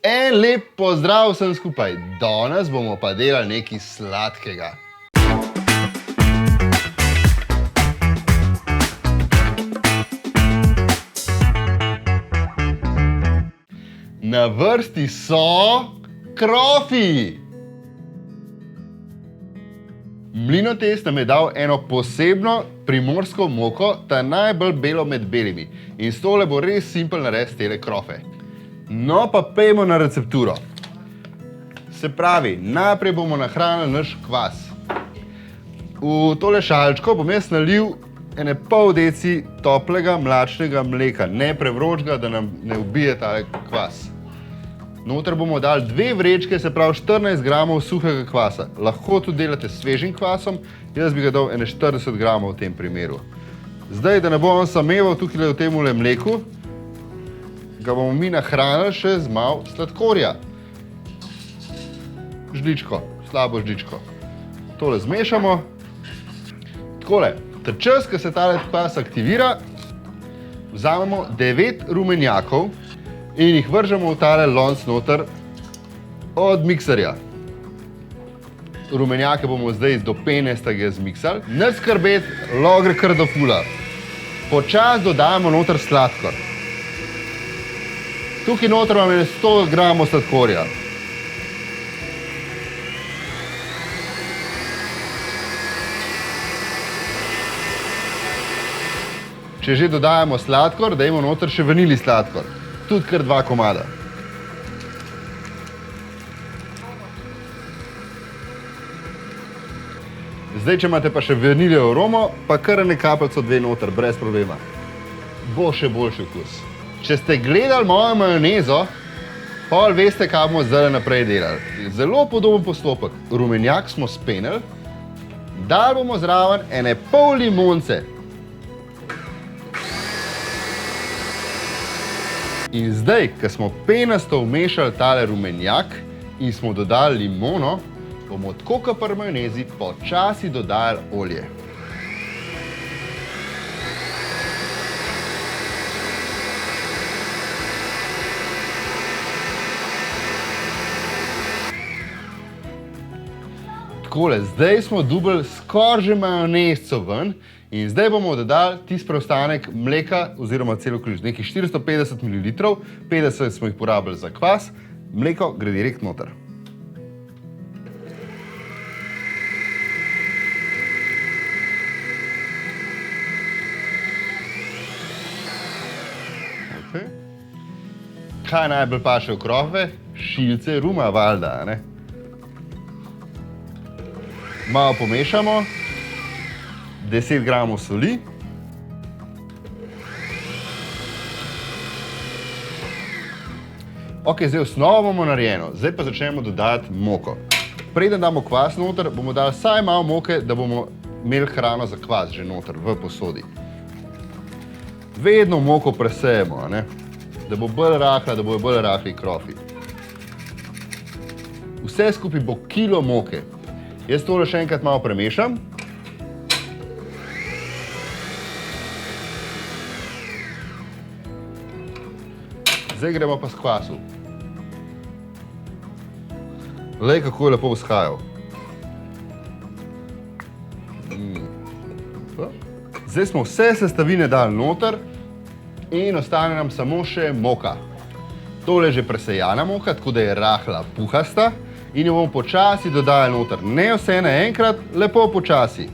En lep pozdrav vsem skupaj. Danes bomo pa delali nekaj sladkega. Na vrsti so krofi. Mlinotest nam je dal eno posebno primorsko moko, ta najbolj belo med belimi. In s tole bo res simpel narediti tele krofe. No pa pejmo na recepturo. Se pravi, najprej bomo nahranili naš kvas. V tole šalčko bom jaz nalil ene pol deci toplega mlačnega mleka, ne prevročega, da nam ne ubije tale kvas. Noter bomo dali 2 vrečke, se pravi 14 gramov suhega kvasa. Lahko tudi delate s svežim kvasom, jaz bi ga dal ene 40 gramov v tem primeru. Zdaj, da ne bom sameval tukaj v temule mleku, ga bomo mi nahranili še z malo sladkorja. Žličko, slabo žličko. Tole zmešamo. Takole, čas, ko se tale kvas aktivira, vzamemo 9 rumenjakov in jih vržemo v tale lonc noter od mikserja. Rumenjake bomo zdaj do penestega zmiksali. Ne skrbeti, lahko gre kar do fula. Počas dodajamo noter sladkor. Tukaj noter imam 100 gramov sladkorja. Če že dodajamo sladkor, dajmo noter še vanilij sladkor. Tudi kar 2 komada. Zdaj, če imate pa še vaniljevo aromo, pa kar ene kapljico 2 noter, brez problema. Bo še boljši okus. Če ste gledali mojo majonezo, pol veste, kaj bomo zdaj naprej delali. Zelo podoben postopek. Rumenjak smo spenili, dali bomo zraven ene pol limonce. In zdaj, ko smo penasto vmešali tale rumenjak in smo dodali limono, bomo tako kot pri majonezi počasi dodajali olje. Takole, zdaj smo dobili skoraj že majonezco ven in zdaj bomo dodali tisti preostanek mleka oziroma celokriž, nekih 450 ml, 50 smo jih porabili za kvas, mleko gre direkt noter. Okay. Kaj najbolj paše v krofe? Šilce ruma, valjda, ne? Malo pomešamo, 10 gramov soli. Ok, zdaj osnovo bomo narejeno, zdaj pa začnemo dodajati moko. Preden damo kvas noter, bomo dali vsaj malo moke, da bomo imeli hrano za kvas že noter v posodi. Vedno moko presejemo, ne? Da bo bolj rahla, da bojo bolj rahli krofi. Vse skupaj bo kilo moke. Jaz tole še enkrat malo premešam. Zdaj gremo pa s kvasu. Glej, kako je lepo vzhajal. Zdaj smo vse sestavine dali noter in ostane nam samo še moka. Tole je že presejana moka, tako da je rahla, puhasta. In jo bomo počasi dodajali noter. Ne vse naenkrat, lepo počasi.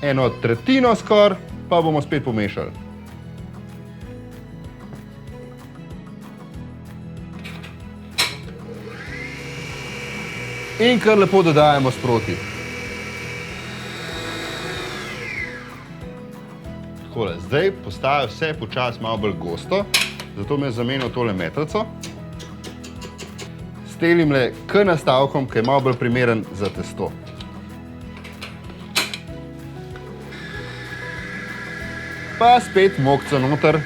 Eno tretjino skoraj, pa bomo spet pomešali. In kar lepo dodajamo sproti. Takole, zdaj postaja vse počasi malo bolj gosto, zato mi je zamenil tole metlco. S telimle k nastavkom, ki je malo bolj primeren za testo. Pa spet mokco noter.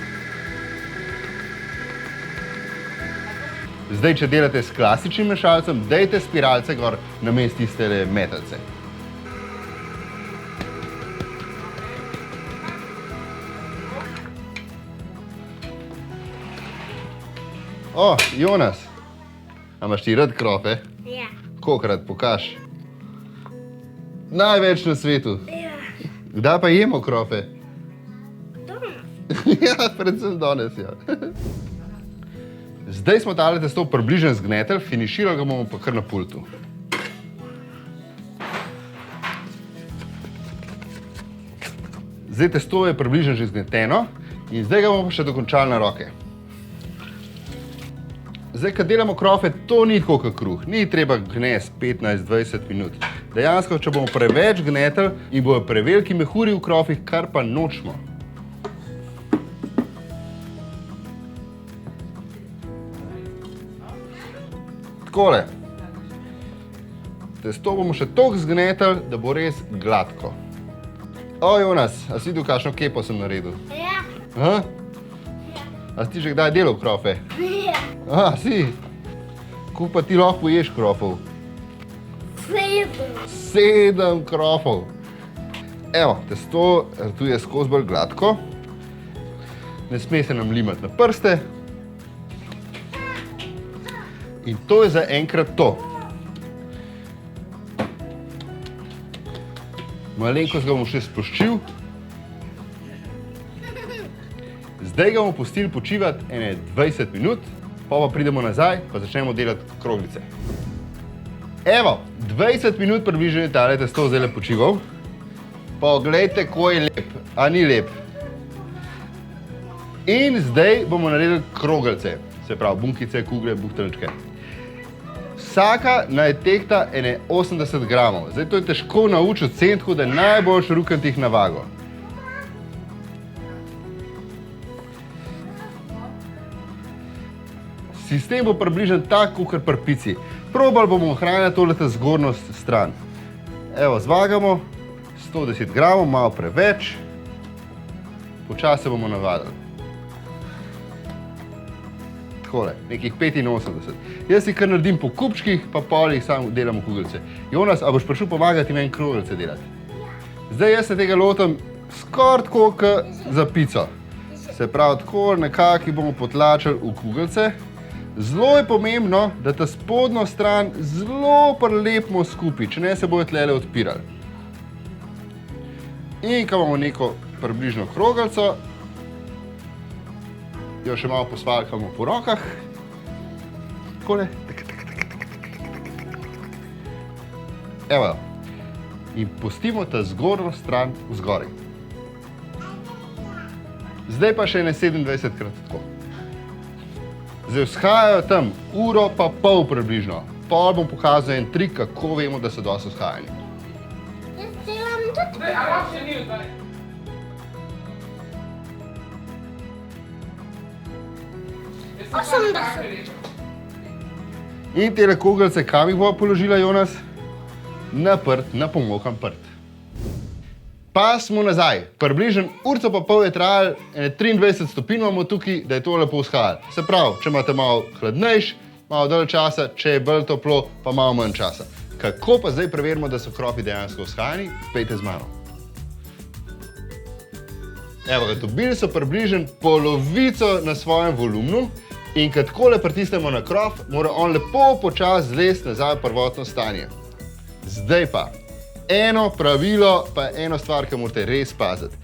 Zdaj, če delate s klasičnim mešalcem, dajte spiralce gor namesto tiste metlce. O, Jonas, a imaš ti rad krofe? Ja. Koliko rad pokaž? Največ na svetu. Ja. Kdaj pa jemo krofe? Doma. Ja, predvsem danes, ja. Zdaj smo tale testo približno zgnetli, finiširali ga bomo pa kar na pultu. Zdaj testo je približno že zgneteno in zdaj ga bomo pa še dokončali na roke. Zdaj, kad delamo krofe, to ni tako kot kruh. Ni treba gnesti 15-20 minut. Dejansko, če bomo preveč gnetli in bojo preveliki mehuri v krofih, kar pa nočemo. Takole. Testo bomo še toliko zgnetli, da bo res gladko. O, Jonas, a si videl, kakšno kepo sem naredil? Ja. Aha? A si ti že kdaj delal krofe? Ja. Aha, si. Koliko pa ti lahko ješ krofov? 7 krofov. Evo, testo tu je skozi bolj gladko. Ne sme se nam limati na prste. In to je za enkrat to. Malenkost ga bomo še sproščil. Zdaj ga bomo pustili počivati ene 20 minut, pa pridemo nazaj, pa začnemo delati kroglice. Evo, 20 minut približno je tale testo zdaj počival. Poglejte, ko je lep, a ni lep. In zdaj bomo naredili kroglice, se pravi bunkice, kugle, buhteljčke. Vsaka naj tehta ene 80 gramov. Zdaj to je težko naučiti oceniti, tako da je najboljš rukati jih na vago. Sistem bo približen tak, kakor pri pici. Probali bomo ohranjati tolete zgornjo stran. Evo, zvagamo 110 gramov, malo preveč. Počasi se bomo navadili. Takole, nekih 85. Jaz si kar naredim po kupčkih, pa polih samo delamo kuglice. Jonas, a boš prišel pomagati meni kroglice delati? Zdaj jaz se tega lotam skoraj tako kot za pico. Se pravi, tako nekako bomo potlačili v kuglice. Zelo je pomembno, da ta spodnjo stran zelo prilepimo skupaj, če ne se bojo tlele odpirali. In ko imamo neko približno kroglico, jo še malo posvalkamo po rokah. Takole. Evo. In pustimo ta zgornjo stran vzgori. Zdaj pa še ne 27 krat tako. Zdaj vzhajajo tam uro pa pol približno. Pol bom pokazal en trik, kako vemo, da so dosti vzhajani. Jaz delam tudi. A lahko še ni zdaj? In tele kuglice, kam jih bo položila, Jonas? Na prt, na pomokan prt. Pa smo nazaj. Približno urco pa pol je trajalo, 23 stopinj imamo tukaj, da je to lepo vzhajalo. Se pravi, če imate malo hladnejš, malo dalj časa, če je bolj toplo, pa malo manj časa. Kako pa zdaj preverimo, da so krofi dejansko vzhajani? Pejte z mano. Evo ga, dobili so približno polovico na svojem volumnu in kad takole pritisnemo na krof, mora on lepo počasi zlesti nazaj v prvotno stanje. Zdaj pa, eno pravilo, pa eno stvar, ki morate res paziti.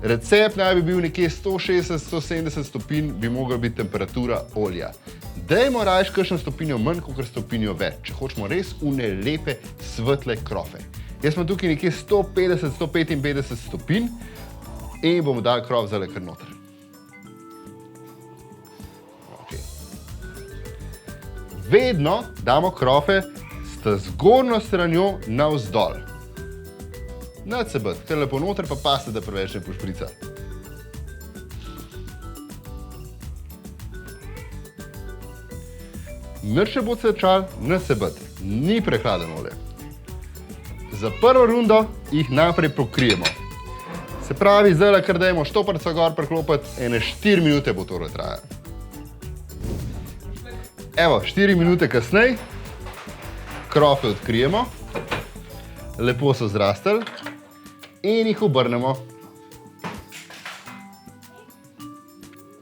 Recept naj bi bil nekje 160-170 stopinj, bi mogla biti temperatura olja. Dajmo rajš kakšno stopinjo manj, kakor stopinjo več, če hočemo res une lepe, svetle krofe. Jaz smo tukaj nekje 150-155 stopinj in bomo dali krof zdaj kar noter. Okay. Vedno damo krofe s ta zgornjo stranjo navzdol. Nad se bit, kar lepo noter, pa paste, da preveč ne pošprica. Nič še bo cvečal, nič se bit. Ni prehladen olje. Za prvo rundo jih najprej pokrijemo. Se pravi, zdaj, kar dajemo štoparca gor preklopiti, ene 4 minute bo tole trajalo. Evo, 4 minute kasneje, krofe odkrijemo, lepo so zrastali in jih obrnemo.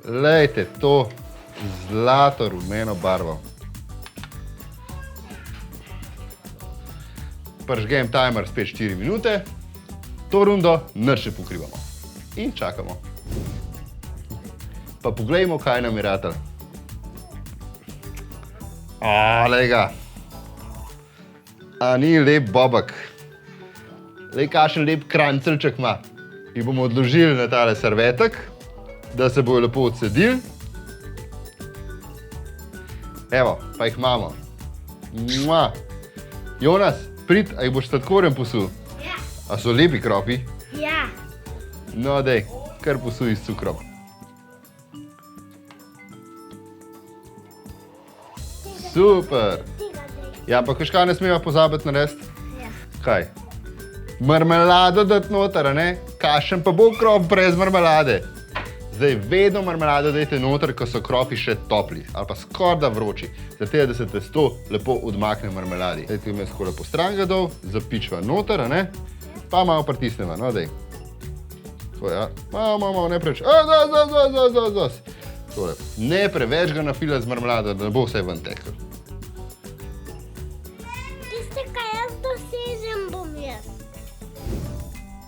Lejte, to zlato rumeno barvo. Pržgem timer spet 4 minute, to rundo nič ne pokrivamo in čakamo. Pa poglejmo, kaj nam je ratal. Lej ga. A ni lep bobek. Lej, kakšen lep krancelček ima. Jih bomo odložili na tale servetek, da se bojo lepo odsedili. Evo, pa jih imamo. Mua. Jonas, prid, a jih boš sladkorjem posul? Ja. A so lepi krofi? Ja. No, dej, kar posuj s cukrom. Super. Tega dej. Ja, pa kaj ne smeva pozabiti narediti? Ja. Kaj? Marmelado dati noter, a ne? Kakšen pa bo krof brez marmelade? Zdaj, vedno marmelado dajte noter, ko so krofi še topli ali pa skorda vroči, zato da se testo lepo odmakne marmeladi. Zdaj, tukaj tako lepo stran ga dol, zapičva noter, a ne? Pa malo pritisneva, no, dej. Tako, ja. Malo, ne preveč. Zos. Tole. Ne preveč ga nafila z marmelado, da ne bo vse ven tekel. Tiste, kaj jaz dosežem, bom jaz.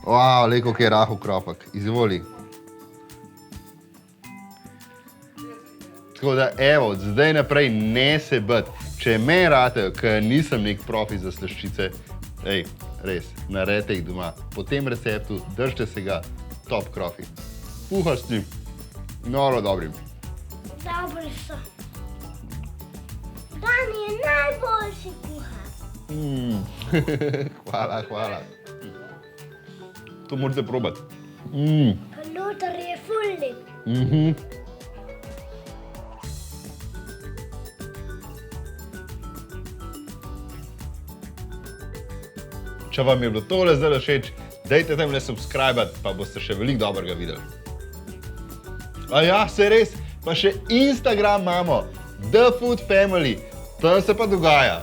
Wow, lej, koliko je rahel krofek. Izvoli. Tako da, evo, zdaj naprej ne se bati. Če me ratejo, ker nisem nek profi za slaščice, res, naredite jih doma. Po tem receptu držite se ga, top krofi. Puhasti, noro dobrim. Dobri so. Dan je najboljši kuhar. Hvala. To morate probati. Pa noter je ful lep. Če vam je bilo tole zdaj všeč, dajte temle subscribe, pa boste še veliko dobrega videli. A ja, se res, pa še Instagram imamo, The Food Family, tam se pa dogaja.